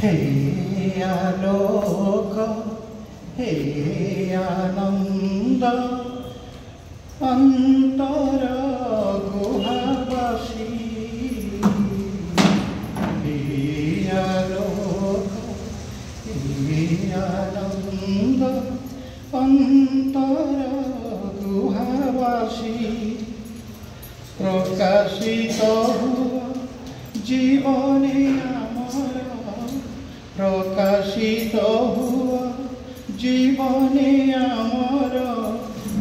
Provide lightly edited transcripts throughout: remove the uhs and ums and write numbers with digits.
हे आलोक हे आनंद अंतर गुहावासी हे आलोक हे आनंद अंतर गुहावासी प्रकाशित हुआ जीवने प्रकाशित हुआ जीवने आमर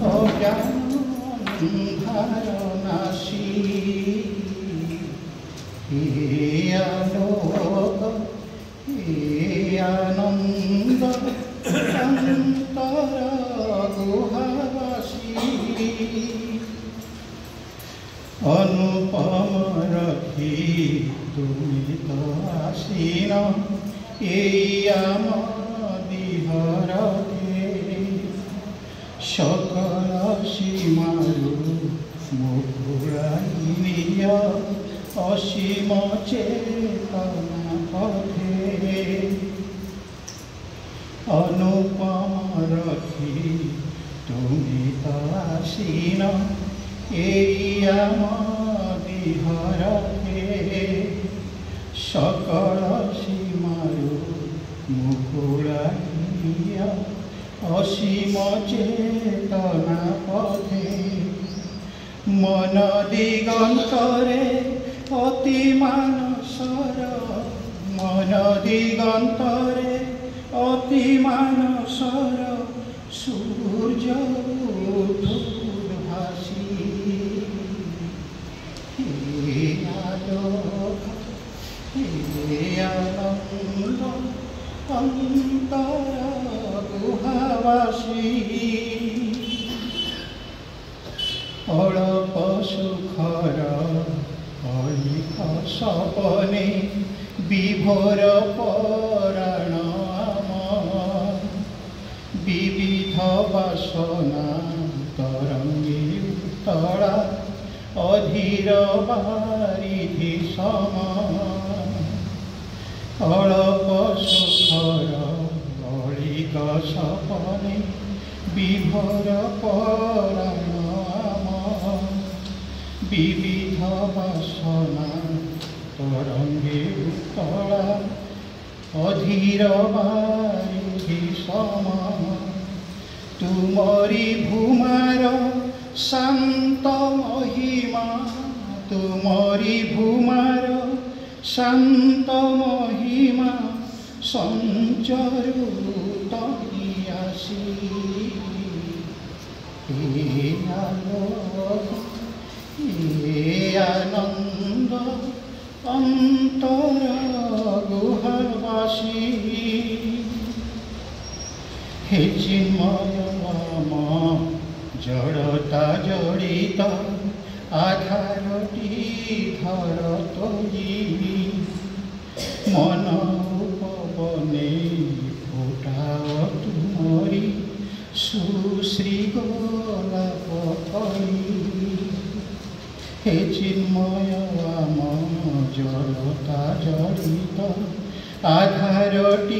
अज्ञान अंधार नाशी हे आलोक हे आनंद अंतर गुहावासी अनुपम रखी तुमी तो आसीन आम दिहर सकल सीमारू मुकुड़ाई निज असीम चेतना पथे अनुपम रखी तुमी तो आसीन आम दिहर सकल सीमारू मुकुड़ाई असीम चेतना पथे मन दिगंतरे अति मानसर मन दिगंतरे अति मानसर सूर्य उद्भासी हे आलोक हे आनंद अंतर गुहावासी अल्प सुखर अधिक सपने विभोर पराण विविध वासना तरंगी उतरा अधीर बारिधि समान अल्प सुखर अधिक सपने विभोर पराण विविध वासना तरंगे उतरा अधीर बारिधि समान तुमरी भूमार शांत महिमा तुमरी भूमार शांत महिमा संचरुत आसी हे आलोक हे आनंद अंतर गुहावासी हे चिन्मय मम जड़ता जड़ित आधारटी धर तोली मन उपवने फुटाओ तुमरी सुश्री गोलाप कली हे चिन्मय मम जड़ता जड़ित आधारटी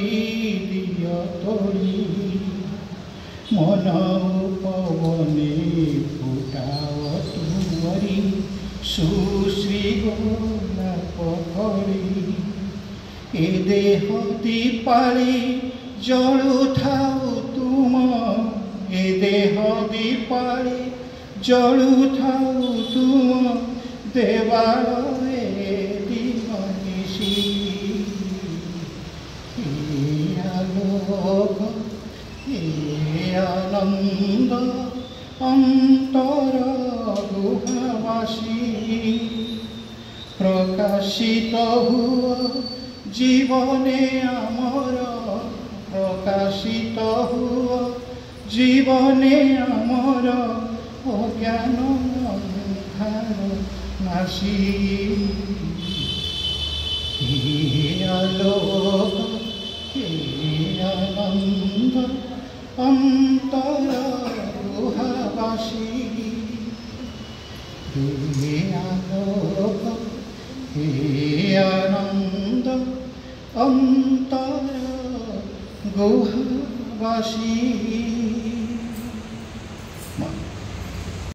दिय तोली मन उपवने फुटाओ तुमरी सुश्री गोलाप कली ए देह दीपाली जलुथाउ तुम ए देह दीपाली जलुथाउ तुम देवालये दिवनिशी हे आलोक हे आनंद अंतर गुहावासी प्रकाशित हुआ जीवने आमर प्रकाशित हुआ जीवने आमर अज्ञान अंधार नाशी हे आलोक हे आनंद अंतर गुहावासी हे आलोक हे आनंद অন্তর গুহাবাসী